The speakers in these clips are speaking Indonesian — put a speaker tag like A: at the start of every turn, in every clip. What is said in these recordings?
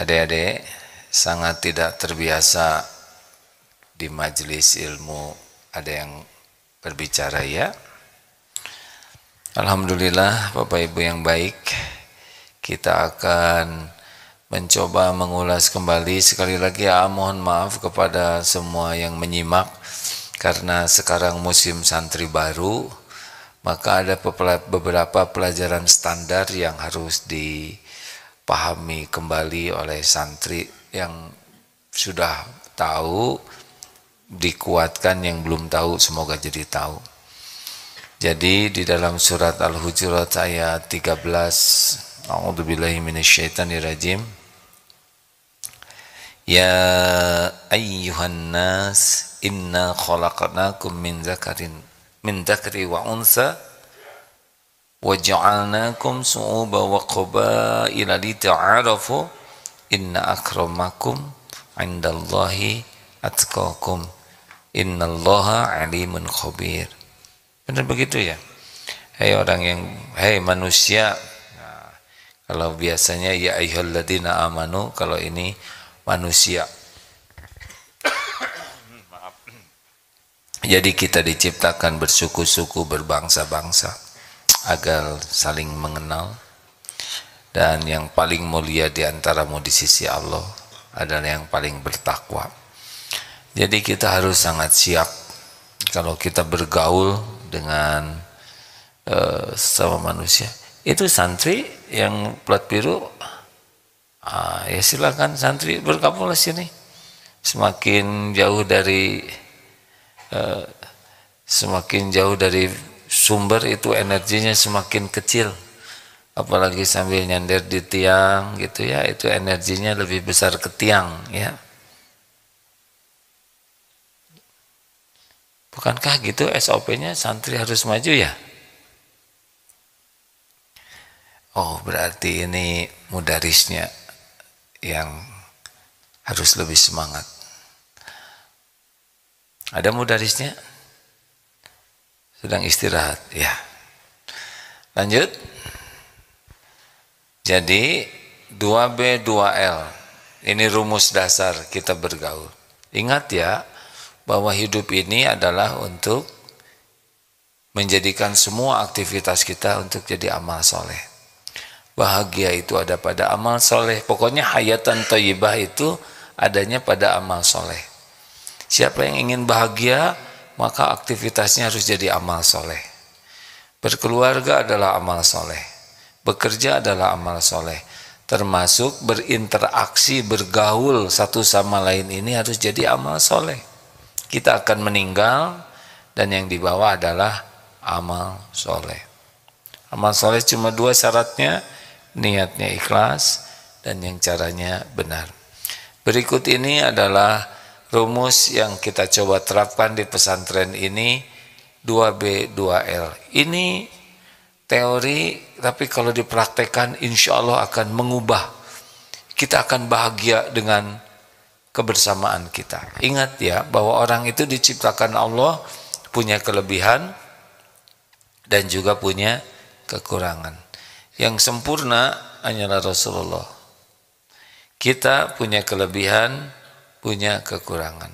A: Adik-adik sangat tidak terbiasa di majelis ilmu ada yang berbicara ya. Alhamdulillah Bapak Ibu yang baik, kita akan mencoba mengulas kembali. Sekali lagi mohon maaf kepada semua yang menyimak, karena sekarang musim santri baru, maka ada beberapa pelajaran standar yang harus dipahami kembali oleh santri yang sudah tahu, dikuatkan yang belum tahu semoga jadi tahu. Jadi di dalam surat Al-Hujurat ayat 13, A'udzubillahi minasyaitonirrajim. Ya ayyuhan nas inna khalaqnakum min dzakari wa unsa wa ja'alnakum su'uban wa qabaila lita'arafu inna akramakum 'indallahi atqakum innallaha 'alimun khabir. Benar begitu ya? Hai manusia. Nah, kalau biasanya ya ayyuhalladzina amanu, kalau ini manusia. Maaf. Jadi kita diciptakan bersuku-suku, berbangsa-bangsa agar saling mengenal, dan yang paling mulia di antaramu di sisi Allah adalah yang paling bertakwa. Jadi kita harus sangat siap kalau kita bergaul dengan sama manusia. Itu santri yang plat biru, ya silakan santri bergabung di sini. Semakin jauh dari sumber itu energinya semakin kecil. Apalagi sambil nyender di tiang gitu ya, itu energinya lebih besar ke tiang ya. Bukankah gitu SOP-nya, santri harus maju ya? Oh, berarti ini mudarisnya yang harus lebih semangat. Ada mudarisnya? Sedang istirahat, ya. Lanjut. Jadi 2B 2L. Ini rumus dasar kita bergaul. Ingat ya, bahwa hidup ini adalah untuk menjadikan semua aktivitas kita untuk jadi amal soleh. Bahagia itu ada pada amal soleh. Pokoknya hayatan thayyibah itu adanya pada amal soleh. Siapa yang ingin bahagia, maka aktivitasnya harus jadi amal soleh. Berkeluarga adalah amal soleh. Bekerja adalah amal soleh. Termasuk berinteraksi, bergaul satu sama lain ini harus jadi amal soleh. Kita akan meninggal dan yang dibawa adalah amal soleh. Amal soleh cuma 2 syaratnya, niatnya ikhlas dan yang caranya benar. Berikut ini adalah rumus yang kita coba terapkan di pesantren ini, 2B 2L. Ini teori, tapi kalau dipraktekkan insya Allah akan mengubah. Kita akan bahagia dengan kebersamaan kita. Ingat ya, bahwa orang itu diciptakan Allah punya kelebihan dan juga punya kekurangan. Yang sempurna hanyalah Rasulullah. Kita punya kelebihan, punya kekurangan.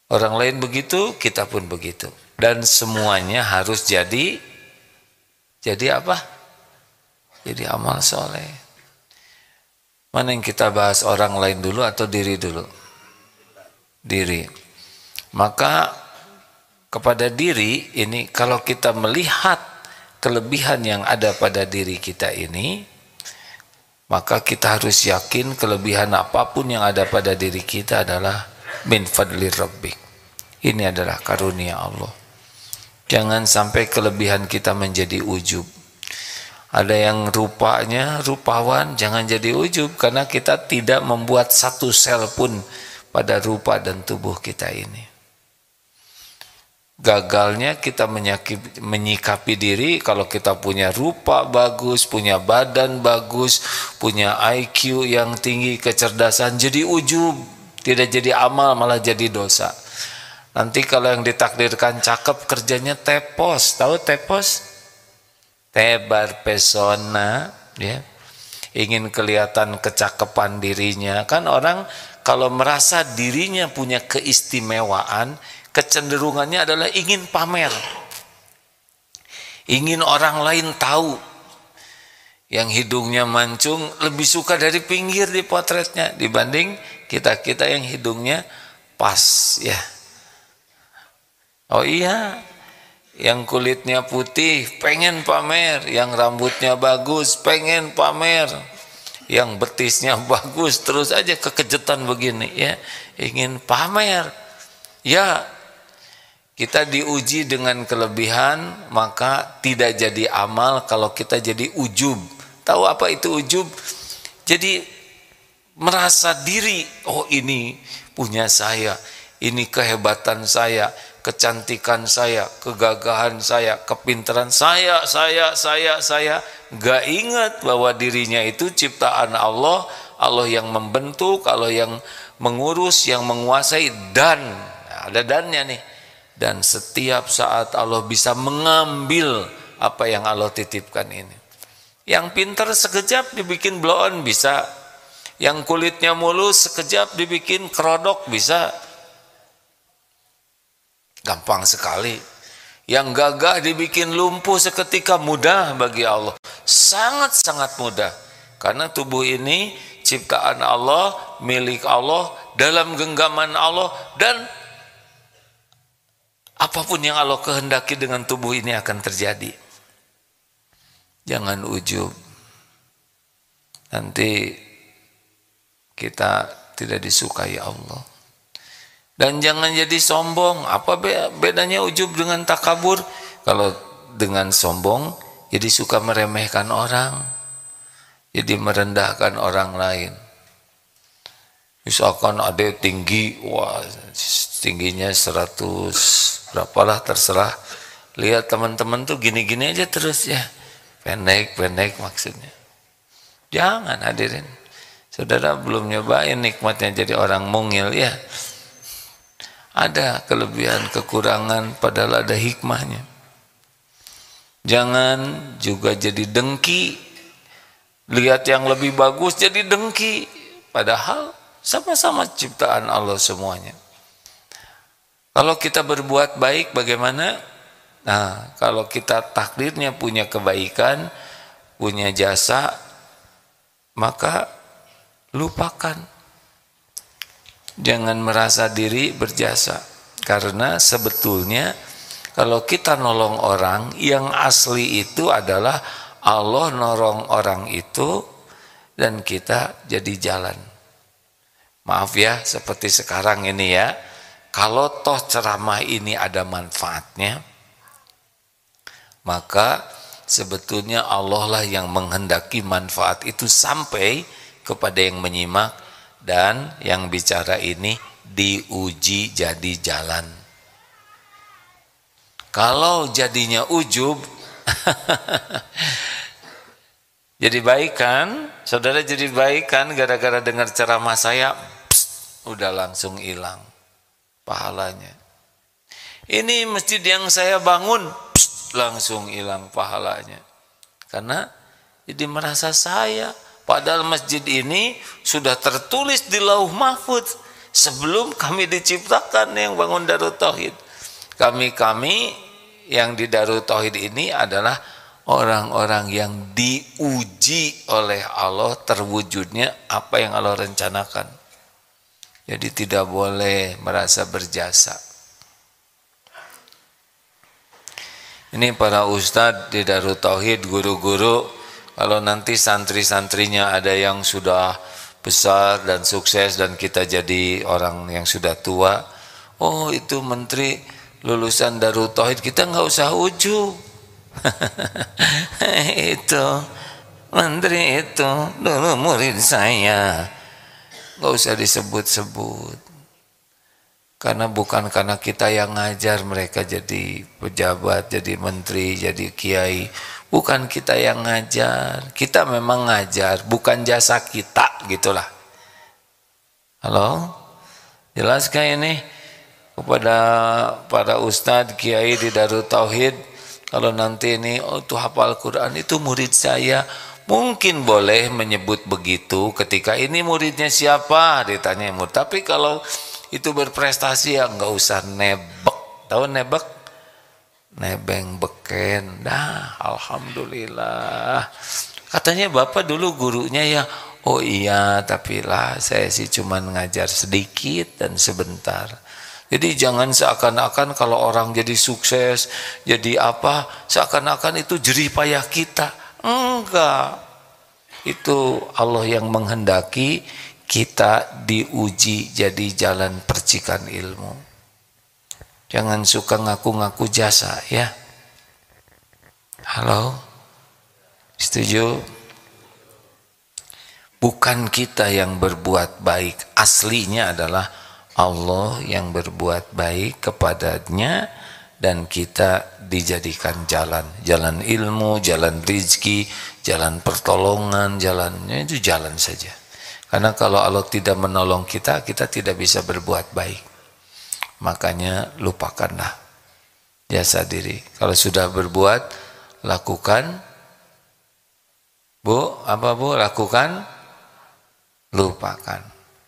A: Orang lain begitu, kita pun begitu. Dan semuanya harus jadi apa? Jadi amal soleh. Mana yang kita bahas, orang lain dulu atau diri dulu? Diri. Maka kepada diri ini, kalau kita melihat kelebihan yang ada pada diri kita ini, maka kita harus yakin kelebihan apapun yang ada pada diri kita adalah min fadli rabbik. Ini adalah karunia Allah. Jangan sampai kelebihan kita menjadi ujub. Ada yang rupanya rupawan, jangan jadi ujub, karena kita tidak membuat satu sel pun pada rupa dan tubuh kita ini. Gagalnya kita menyikapi diri kalau kita punya rupa bagus, punya badan bagus, punya IQ yang tinggi, kecerdasan, jadi ujub, tidak jadi amal, malah jadi dosa. Nanti kalau yang ditakdirkan cakep, kerjanya tepos. Tahu tepos? Tebar pesona, ya. ingin kelihatan kecakapan dirinya. Kan orang kalau merasa dirinya punya keistimewaan, kecenderungannya adalah ingin pamer, ingin orang lain tahu. Yang hidungnya mancung lebih suka dari pinggir di potretnya dibanding kita-kita yang hidungnya pas, ya. Oh iya, yang kulitnya putih pengen pamer, yang rambutnya bagus pengen pamer, yang betisnya bagus terus aja kekejutan begini, ya, ingin pamer. Ya, kita diuji dengan kelebihan, maka tidak jadi amal kalau kita jadi ujub. Tahu apa itu ujub? Jadi merasa diri, oh ini punya saya, ini kehebatan saya, kecantikan saya, kegagahan saya, kepintaran saya. Gak ingat bahwa dirinya itu ciptaan Allah, Allah yang membentuk, Allah yang mengurus, yang menguasai, dan ada dannya nih. Dan setiap saat Allah bisa mengambil apa yang Allah titipkan ini. Yang pintar sekejap dibikin blow on bisa, yang kulitnya mulus sekejap dibikin kerodok bisa, gampang sekali. Yang gagah dibikin lumpuh seketika, mudah bagi Allah, sangat-sangat mudah. Karena tubuh ini ciptaan Allah, milik Allah, dalam genggaman Allah, dan apapun yang Allah kehendaki dengan tubuh ini akan terjadi. Jangan ujub, nanti kita tidak disukai Allah. Dan jangan jadi sombong. Apa bedanya ujub dengan takabur? Kalau dengan sombong jadi suka meremehkan orang, jadi merendahkan orang lain. Misalkan ada tinggi, wah tingginya 100 berapalah terserah. Lihat teman-teman tuh gini-gini aja terus, ya, pendek maksudnya. Jangan, hadirin. Saudara belum nyobain nikmatnya jadi orang mungil, ya. Ada kelebihan kekurangan, padahal ada hikmahnya. Jangan juga jadi dengki, lihat yang lebih bagus jadi dengki, padahal sama-sama ciptaan Allah semuanya. Kalau kita berbuat baik bagaimana? Nah, kalau kita takdirnya punya kebaikan, punya jasa, maka lupakan. Jangan merasa diri berjasa. Karena sebetulnya kalau kita nolong orang, yang asli itu adalah Allah nolong orang itu dan kita jadi jalan. Maaf ya, seperti sekarang ini ya, kalau toh ceramah ini ada manfaatnya, maka sebetulnya Allah lah yang menghendaki manfaat itu sampai kepada yang menyimak, dan yang bicara ini diuji jadi jalan. Kalau jadinya ujub, jadi baik kan? Saudara jadi baik kan gara-gara dengar ceramah saya, udah langsung hilang pahalanya. Ini masjid yang saya bangun, langsung hilang pahalanya. Karena jadi merasa saya, padahal masjid ini sudah tertulis di Lauh Mahfudz sebelum kami diciptakan yang bangun Darut Tauhid. Kami yang di Darut Tauhid ini adalah orang-orang yang diuji oleh Allah terwujudnya apa yang Allah rencanakan. Jadi tidak boleh merasa berjasa. Ini para ustadz di Darut Tauhid, guru-guru, kalau nanti santri-santrinya ada yang sudah besar dan sukses dan kita jadi orang yang sudah tua, oh itu menteri lulusan Darut Tauhid, kita nggak usah ujub. Itu menteri itu dulu murid saya, nggak usah disebut-sebut. Karena bukan karena kita yang ngajar mereka jadi pejabat, jadi menteri, jadi kiai. Bukan kita yang ngajar, kita memang ngajar, bukan jasa kita, gitulah. Halo? Jelaskah ini kepada para ustadz, kiai di Darut Tauhid, kalau nanti ini, oh itu hafal Quran, itu murid saya, Mungkin boleh menyebut begitu ketika ini muridnya siapa ditanya murid. Tapi kalau itu berprestasi ya nggak usah nebek. Tahu nebek? Nebeng beken. Dah, alhamdulillah. Katanya bapak dulu gurunya ya. Oh iya, tapi lah saya sih cuman ngajar sedikit dan sebentar. Jadi jangan seakan-akan kalau orang jadi sukses, jadi apa, seakan-akan itu jerih payah kita. Enggak. Itu Allah yang menghendaki kita diuji jadi jalan percikan ilmu. Jangan suka ngaku-ngaku jasa ya. Halo? Setuju? Bukan kita yang berbuat baik, aslinya adalah Allah yang berbuat baik kepadanya dan kita dijadikan jalan ilmu, jalan rizki, jalan pertolongan, jalannya itu jalan saja. Karena kalau Allah tidak menolong kita, kita tidak bisa berbuat baik. Makanya lupakanlah jasa diri. Kalau sudah berbuat, lakukan. Bu, apa bu? Lakukan, lupakan.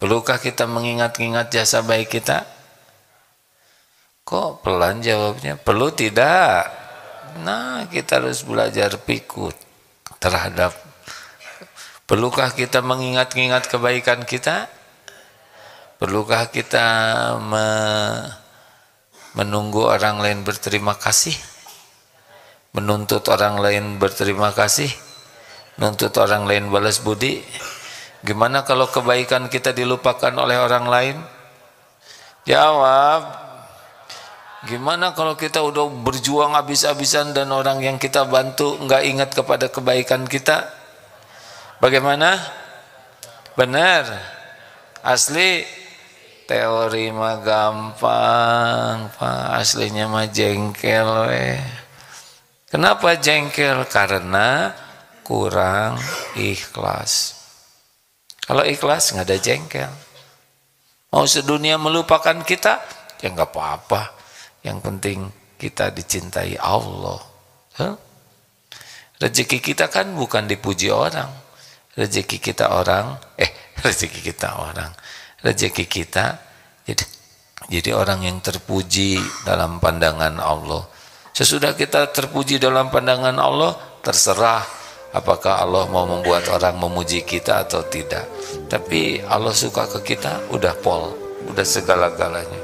A: Perlukah kita mengingat-ingat jasa baik kita? Kok pelan jawabnya? Perlu tidak? Nah, kita harus belajar pikut terhadap. Perlukah kita mengingat-ingat kebaikan kita? Perlukah kita menunggu orang lain berterima kasih? Menuntut orang lain berterima kasih? Menuntut orang lain balas budi? Gimana kalau kebaikan kita dilupakan oleh orang lain? Jawab. Gimana kalau kita udah berjuang habis-habisan dan orang yang kita bantu nggak ingat kepada kebaikan kita? Bagaimana? Benar? Asli? Teori mah gampang, Pak. Aslinya mah jengkel weh. Kenapa jengkel? Karena kurang ikhlas. Kalau ikhlas nggak ada jengkel. Mau sedunia melupakan kita, ya nggak apa-apa. Yang penting kita dicintai Allah. Rezeki kita kan bukan dipuji orang. Rezeki kita orang. Rezeki kita jadi orang yang terpuji dalam pandangan Allah. Sesudah kita terpuji dalam pandangan Allah, terserah apakah Allah mau membuat orang memuji kita atau tidak. Tapi Allah suka ke kita, udah pol, udah segala-galanya.